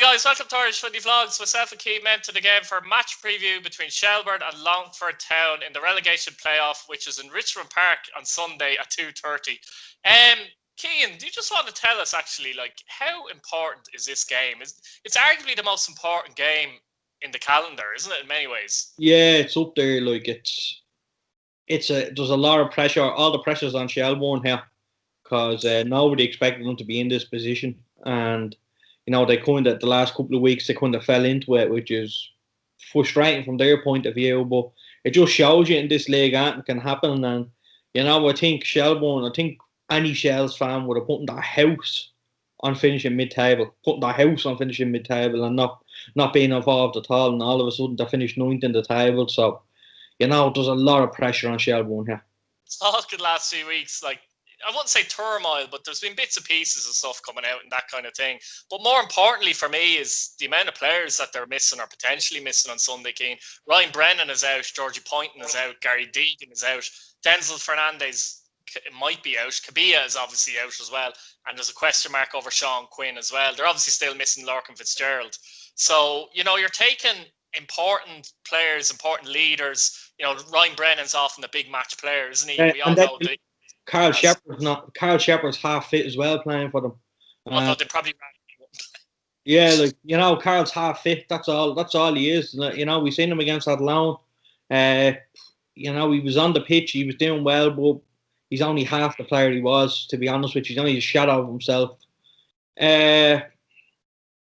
guys, welcome to Irish Footy Vlogs. Myself and Keith meant to the game for a match preview between Shelbourne and Longford Town in the relegation playoff, which is in Richmond Park on Sunday at 2:30. Keane, do you just want to tell us actually, like, how important is this game? It's arguably the most important game in the calendar, isn't it? In many ways. Yeah, it's up there. Like there's a lot of pressure. All the pressure's on Shelbourne here because nobody expected them to be in this position, and they kind of the last couple of weeks they kind of fell into it, which is frustrating from their point of view. But it just shows you in this league anything can happen, and I think Shelbourne. I think any Shells fan would have put their house on finishing mid-table, and not being involved at all, and all of a sudden they finished ninth in the table. So, there's a lot of pressure on Shelbourne here. Talking the last few weeks, like, I wouldn't say turmoil, but there's been bits and pieces of stuff coming out and that kind of thing. But more importantly for me is the amount of players that they're missing or potentially missing on Sunday, Keane. Ryan Brennan is out, Georgie Poynton is out, Gary Deegan is out, Denzel Fernandez might be out, Kabia is obviously out as well, and there's a question mark over Sean Quinn as well. They're obviously still missing Lorcan Fitzgerald. So, you're taking important players, important leaders. Ryan Brennan's often a big match player, isn't he? We all know that. Carl Shepard's half fit as well, playing for them. Although they probably yeah, Carl's half fit. That's all he is. We seen him against Athlone. He was on the pitch. He was doing well, but he's only half the player he was. To be honest with you, he's only a shadow of himself.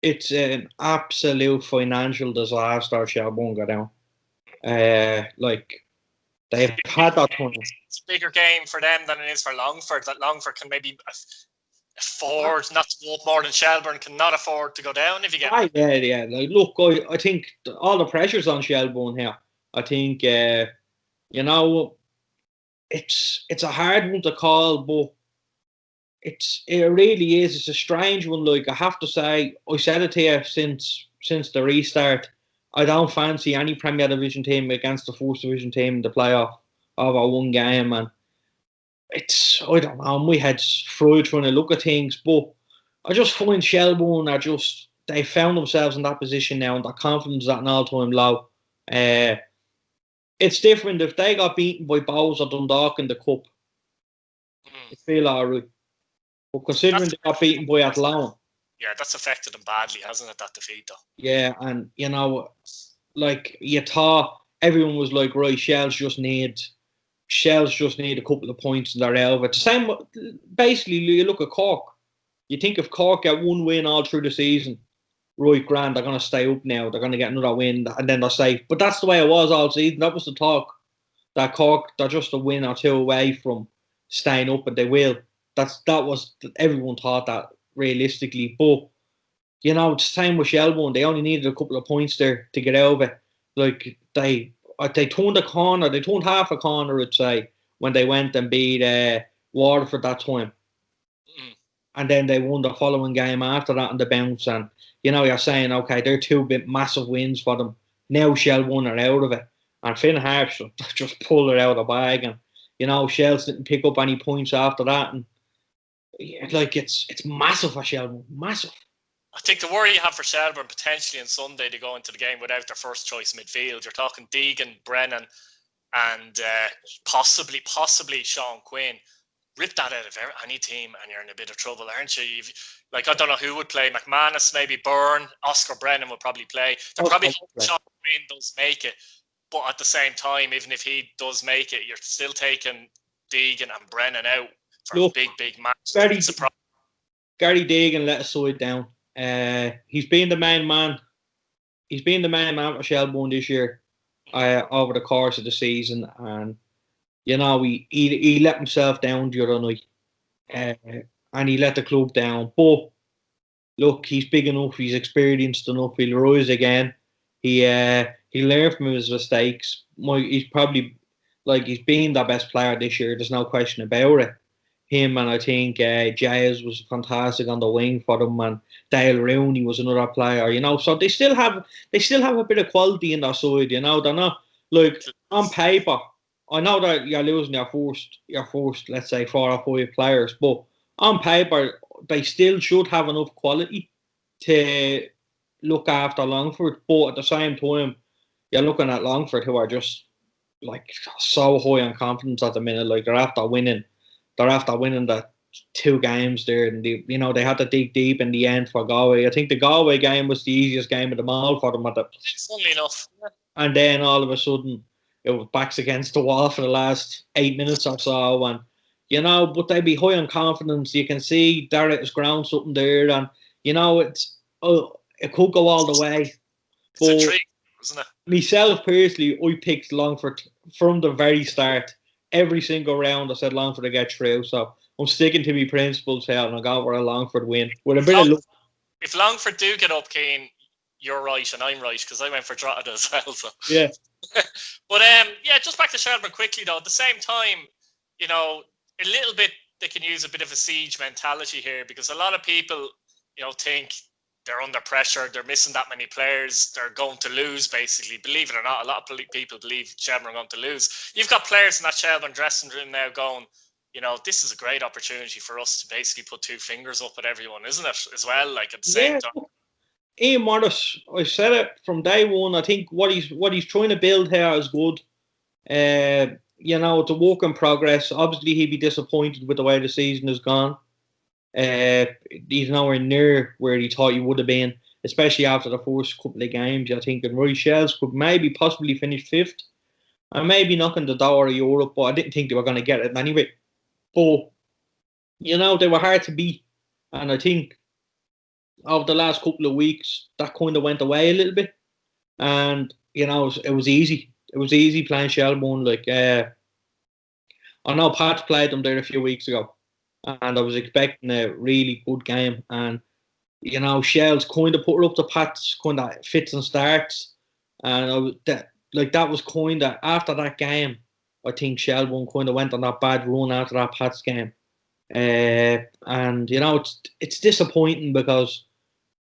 It's an absolute financial disaster. Shelbourne got down. They've had that tournament. It's a bigger game for them than it is for Longford. That Longford can maybe afford not to go up more than Shelbourne cannot afford to go down, if you get me. Yeah. Look, I think all the pressure's on Shelbourne here. I think, it's a hard one to call, but it really is. It's a strange one. Like, I have to say, I said it to you since the restart. I don't fancy any Premier Division team against the First Division team in the playoff over one game, and I don't know, my head's fried trying to look at things, but I just find Shelbourne they found themselves in that position now, and their confidence is at an all-time low. It's different if they got beaten by Bows or Dundalk in the Cup. I feel alright. But considering they got beaten by Athlone. Yeah, that's affected them badly, hasn't it, that defeat, though? Yeah, and, you thought everyone was like, right, Shells just need a couple of points and they're out of it. The same, basically, you look at Cork. You think if Cork get one win all through the season, right, grand, they're going to stay up now. They're going to get another win, and then they're safe. But that's the way it was all season. That was the talk. That Cork, they're just a win or two away from staying up, and they will. Everyone thought that realistically. But, it's the same with Shelbourne. They only needed a couple of points there to get out of it. Like, they turned a corner. They turned half a corner, I'd say, when they went and beat Waterford that time. And then they won the following game after that on the bounce. And, you're saying, okay, they're two massive wins for them. Now Shelbourne are out of it. And Finn Harps just pulled it out of the bag. And, Shells didn't pick up any points after that. And, it's massive for Shelbourne. Massive. I think the worry you have for Shelbourne potentially on Sunday to go into the game without their first choice midfield. You're talking Deegan, Brennan, and possibly Sean Quinn. Rip that out of any team and you're in a bit of trouble, aren't you? I don't know who would play. McManus, maybe Byrne, Oscar Brennan would probably play. They're probably hoping Sean Quinn does make it. But at the same time, even if he does make it, you're still taking Deegan and Brennan out for a big match. Gary Deegan let us side down. He's been the main man. He's been the main man for Shelbourne this year over the course of the season, and he let himself down the other night, and he let the club down. But look, he's big enough. He's experienced enough. He'll rise again. He learned from his mistakes. He's probably he's been the best player this year. There's no question about it. Him, and I think Jayes was fantastic on the wing for them, and Dale Rooney was another player, So they still have a bit of quality in their side, They're not on paper. I know that you're losing your first, let's say 4 or 5 players, but on paper they still should have enough quality to look after Longford, but at the same time, you're looking at Longford, who are just like so high on confidence at the minute. Like they're after winning the 2 games there, and they had to dig deep in the end for Galway. I think the Galway game was the easiest game of them all for them Funnily enough. and then all of a sudden it was backs against the wall for the last 8 minutes or so, and but they be high on confidence. You can see Derek has ground something there, and it could go all the way. It's a treat, isn't it? Myself personally, I picked Longford from the very start. Every single round, I said Longford to get through. So I'm sticking to my principles here, and I'll go for a Longford win with a bit of luck. If Longford do get up, Keane, you're right, and I'm right because I went for Drogheda as well. So yeah. But just back to Shelbourne quickly though. At the same time, a little bit they can use a bit of a siege mentality here because a lot of people, think they're under pressure. They're missing that many players. They're going to lose, basically. Believe it or not, a lot of people believe Shelbourne are going to lose. You've got players in that Shelbourne dressing room now going, this is a great opportunity for us to basically put 2 fingers up at everyone, isn't it? As well, like at the same time. Ian Morris, I said it from day one. I think what he's trying to build here is good. It's a work in progress. Obviously, he'd be disappointed with the way the season has gone. He's nowhere near where he thought he would have been, especially after the first couple of games. I think Roy Shells could maybe possibly finish 5th and maybe knocking the door of Europe, but I didn't think they were going to get it anyway. But, they were hard to beat. And I think over the last couple of weeks, that kind of went away a little bit. And, it was easy. It was easy playing Shelbourne. I know Pat played them there a few weeks ago, and I was expecting a really good game. And, Shells kind of put her up to Pat's kind of fits and starts. And that was kind of, after that game, I think Shelbourne kind of went on that bad run after that Pat's game. And, it's disappointing because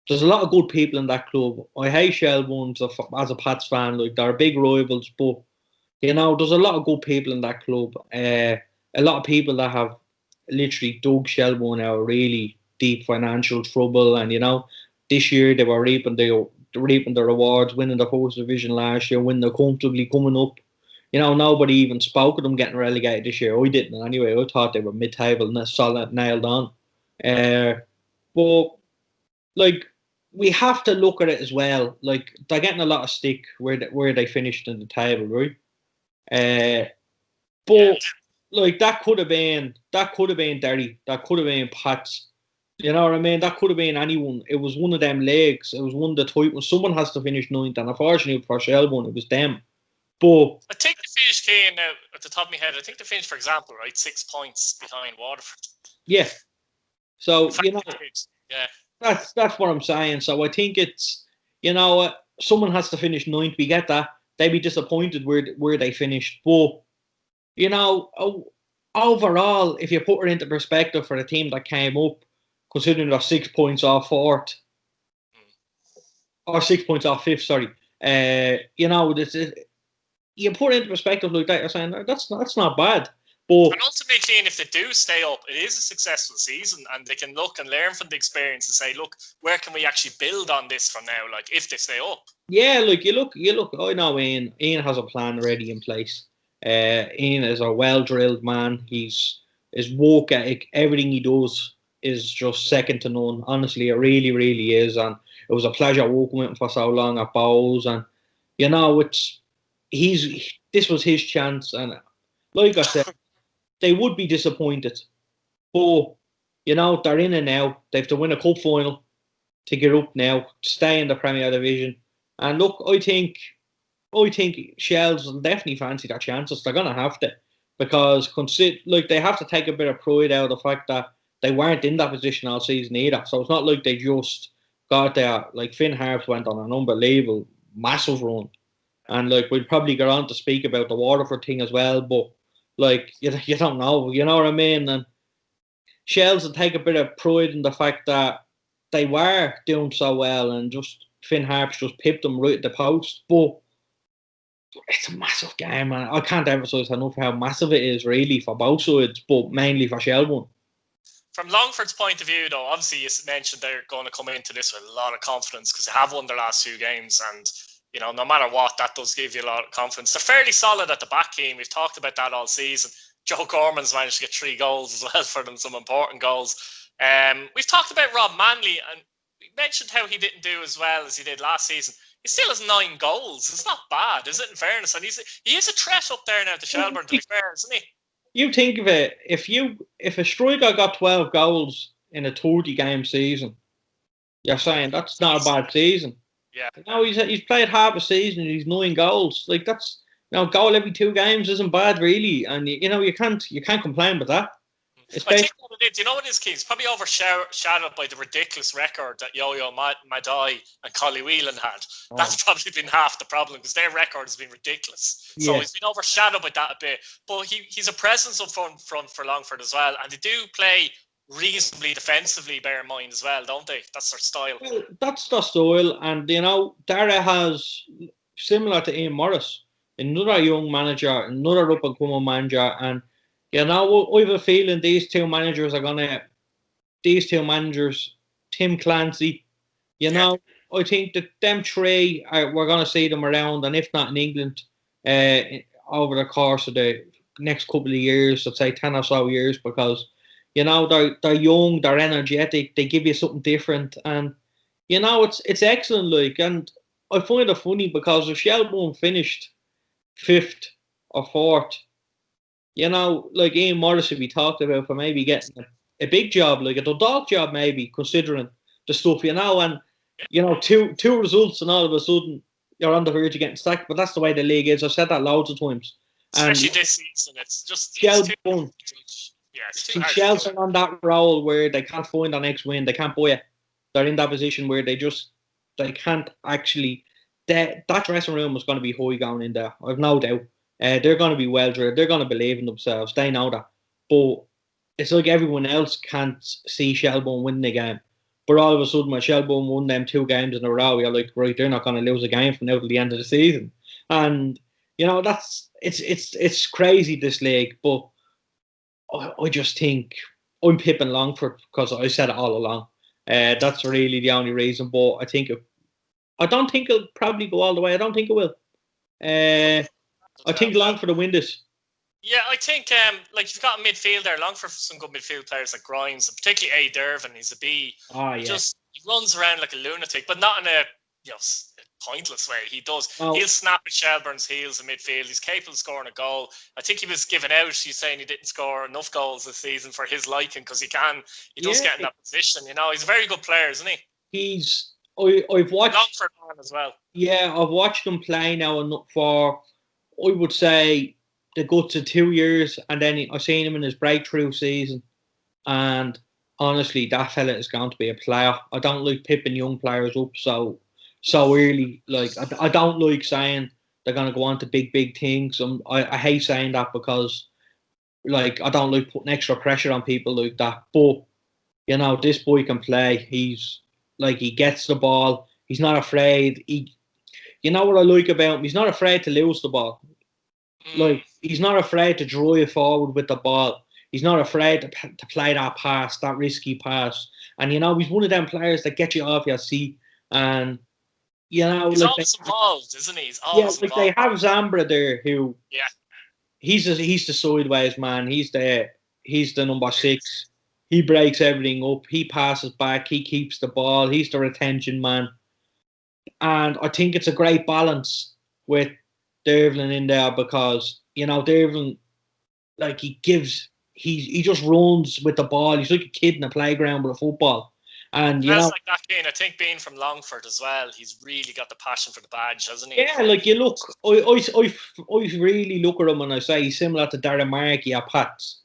there's a lot of good people in that club. I hate Shelbourne as a Pats fan. Like, they're big rivals, but, there's a lot of good people in that club. A lot of people that have literally dug Shelbourne out of really deep financial trouble. And, this year they were reaping the rewards, winning the first division last year, winning comfortably, coming up. Nobody even spoke of them getting relegated this year. I didn't anyway. I thought they were mid-table and solid, nailed on. But, we have to look at it as well. Like, they're getting a lot of stick where they finished in the table, right? But that could have been Derry, that could have been Pats. You know what I mean? That could have been anyone. It was one of them legs. It was one of the type. Someone has to finish 9th, and unfortunately for Shelbourne, it was them. But I think the finish came now at the top of my head. I think the finish, for example, right, 6 points behind Waterford. Yeah. So yeah. That's what I'm saying. So I think it's someone has to finish 9th. We get that. They'd be disappointed where they finished. But overall, if you put it into perspective for the team that came up, considering they're 6 points off 4th, or 6 points off 5th, sorry. You put it into perspective like that, you're saying that's not bad. But and ultimately, if they do stay up, it is a successful season, and they can look and learn from the experience and say, look, where can we actually build on this from now? Like, if they stay up. Yeah, you look. I know Ian. Ian has a plan already in place. Ian is a well-drilled man. His work ethic, everything he does is just second to none. Honestly, it really, really is. And it was a pleasure working with him for so long at Bowes. And this was his chance. And like I said, they would be disappointed. But, they're in and now. They have to win a cup final to get up now, stay in the Premier Division. And look, I think Shells will definitely fancy their chances. They're going to have to. Because they have to take a bit of pride out of the fact that they weren't in that position all season either. So it's not like they just got there. Like, Finn Harps went on an unbelievable, massive run. And, we'd probably go on to speak about the Waterford thing as well. But, you don't know. You know what I mean? And Shells will take a bit of pride in the fact that they were doing so well and just Finn Harps just pipped them right at the post. But it's a massive game, man. I can't emphasise enough how massive it is, really, for both sides, but mainly for Shelbourne. From Longford's point of view, though, obviously you mentioned they're going to come into this with a lot of confidence because they have won their last 2 games, and no matter what, that does give you a lot of confidence. They're fairly solid at the back, team. We've talked about that all season. Joe Gorman's managed to get 3 goals as well for them, some important goals. We've talked about Rob Manley, and we mentioned how he didn't do as well as he did last season. He still has 9 goals. It's not bad, is it? In fairness, and he is a threat up there now to Shelbourne. To be fair, isn't he? You think of it, if a striker got 12 goals in a 30-game season, you're saying that's not a bad season. Yeah. He's played half a season and he's 9 goals. Like that's goal every 2 games isn't bad really, and you can't complain with that. I think what it is, you know what it is, Keith? It's probably overshadowed by the ridiculous record that Yo-Yo Madai and Collie Whelan had. That's probably been half the problem because their record has been ridiculous. So he's been overshadowed by that a bit. But he's a presence up front for Longford as well. And they do play reasonably defensively, bear in mind as well, don't they? That's their style. Well, that's their style. And, Dara has, similar to Ian Morris, another young manager, another up-and-coming manager. And, I have a feeling these two managers, Tim Clancy, I think that them 3, we're going to see them around, and if not in England, over the course of the next couple of years, I'd say 10 or so years, because, they're young, they're energetic, they give you something different, and, it's excellent, like, and I find it funny because if Shelbourne finished 5th or 4th, like Ian Morris would be talked about for maybe getting a big job, like a Dundalk job, maybe, considering the stuff, and, two results and all of a sudden you're on the verge of getting sacked. But that's the way the league is. I've said that loads of times. Especially this season, it's just Shelbourne. It's too hard. Shelbourne on that role where they can't find their next win, they can't buy it. They're in that position where they can't actually. That dressing room is going to be high going in there. I've no doubt. They're going to be well drilled. They're going to believe in themselves. They know that. But it's like everyone else can't see Shelbourne win the game. But all of a sudden, when Shelbourne won them 2 games in a row, you're like, right, they're not going to lose a game from now till the end of the season. And it's crazy, this league. But I just think I'm pipping Longford because I said it all along. That's really the only reason. But I don't think it'll probably go all the way. I don't think it will. I think Longford will win this. Yeah, I think you've got a midfield there. Longford for some good midfield players like Grimes, and particularly A. Dervin. He's a B. He runs around like a lunatic, but not in a pointless way. He does. He'll snap at Shelbourne's heels in midfield. He's capable of scoring a goal. I think he was given out. He's saying he didn't score enough goals this season for his liking because he does get in that position. He's a very good player, isn't he? I've watched Longford as well. Yeah, I've watched him play now for, I would say, the guts of 2 years, and then I've seen him in his breakthrough season, and honestly, that fella is going to be a player. I don't like pipping young players up so early. Like, I don't like saying they're going to go on to big things. I hate saying that because, like, I don't like putting extra pressure on people like that. But, this boy can play. He gets the ball. He's not afraid. What I like about him? He's not afraid to lose the ball. Like, he's not afraid to drive forward with the ball. He's not afraid to play that pass, that risky pass. And, he's one of them players that get you off your seat. And, he's always involved, isn't he? He's always involved. They have Zambra there who, he's the sideways man. He's the number 6. He breaks everything up. He passes back. He keeps the ball. He's the retention man. And I think it's a great balance with Dervlin in there because, Dervlin, like, he just runs with the ball. He's like a kid in a playground with a football. And, like that kid. I think being from Longford as well, he's really got the passion for the badge, hasn't he? Yeah, like, you look, I really look at him and I say he's similar to Darren Markey at Pats.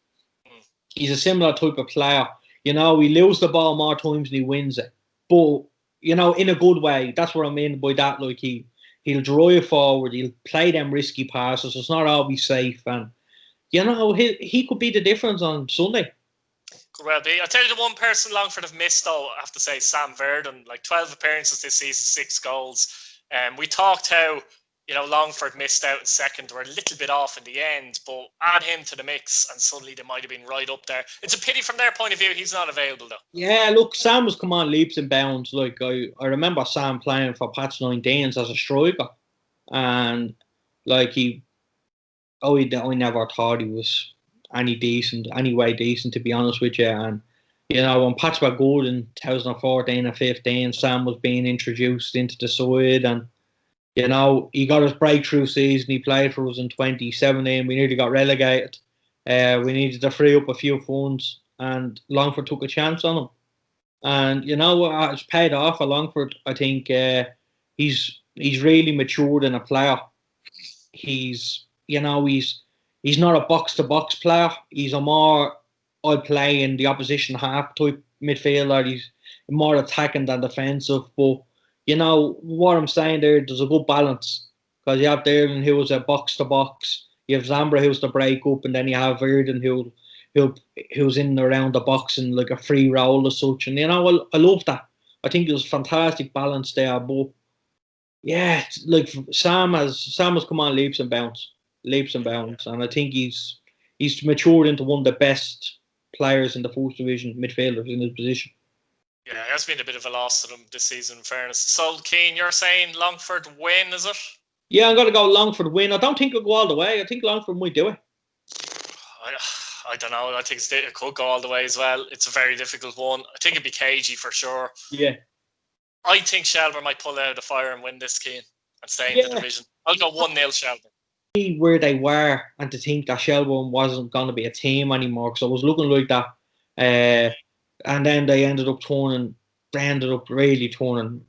He's a similar type of player. He loses the ball more times than he wins it. But, in a good way. That's what I mean by that. Like, he'll drive forward. He'll play them risky passes. It's not always safe. And, he could be the difference on Sunday. Could well be. I'll tell you the one person Longford have missed, though, I have to say, Sam Verdon. Like, 12 appearances this season, 6 goals. We talked how, Longford missed out in second. Were a little bit off in the end, but add him to the mix and suddenly they might have been right up there. It's a pity from their point of view he's not available though. Yeah, look, Sam was come on leaps and bounds. Like I remember Sam playing for Pats 19s as a striker, and like I never thought he was any way decent, to be honest with you. And when Pats were good in 2014 and 15, Sam was being introduced into the side, and he got his breakthrough season. He played for us in 2017. We nearly got relegated. We needed to free up a few funds, and Longford took a chance on him. And it's paid off for Longford. I think he's really matured in a player. He's not a box to box player. He's a more I'll play in the opposition half type midfielder. He's more attacking than defensive. But what I'm saying there's a good balance, because you have Darren who was a box to box. You have Zambra who's the break up, and then you have Verdon who's in and around the box and like a free roll as such. And I love that. I think there's fantastic balance there. But yeah, like Sam has come on leaps and bounds, and I think he's matured into one of the best players in the first division, midfielders in his position. Yeah, it has been a bit of a loss to them this season, in fairness. So, Keane, you're saying Longford win, is it? Yeah, I'm going to go Longford win. I don't think it'll go all the way. I think Longford might do it. I don't know. I think it could go all the way as well. It's a very difficult one. I think it'd be cagey for sure. Yeah. I think Shelbourne might pull out of the fire and win this, Keane, and stay in the division. I'll go 1-0 Shelbourne. Where they were, and to think that Shelbourne wasn't going to be a team anymore, because I was looking like that. And then they ended up really turning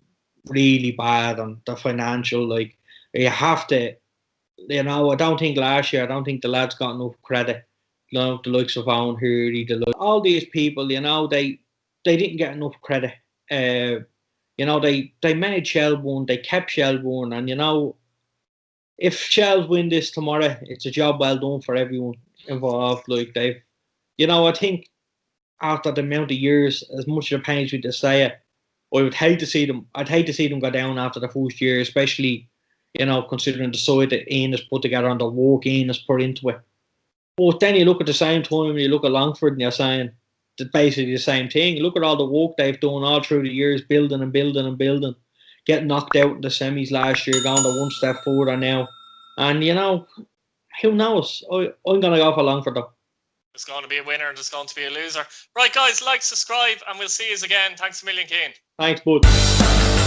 really bad on the financial. Like, you have to, I don't think last year, I don't think the lads got enough credit. The likes of Owen Hurley, all these people, they didn't get enough credit. They made Shelbourne, they kept Shelbourne, and if Shells win this tomorrow, it's a job well done for everyone involved. Like I think after the amount of years, as much as it pains me to say it, I'd hate to see them go down after the first year, especially, considering the side that Ian has put together and the work Ian has put into it. But then you look at the same time, and you look at Longford, and you're saying basically the same thing. Look at all the work they've done all through the years, building and building and building. Getting knocked out in the semis last year, going to one step further now. And, who knows? I'm going to go for Longford, though. There's going to be a winner and there's going to be a loser. Right, guys, like, subscribe, and we'll see you again. Thanks a million, Keane. Thanks, bud.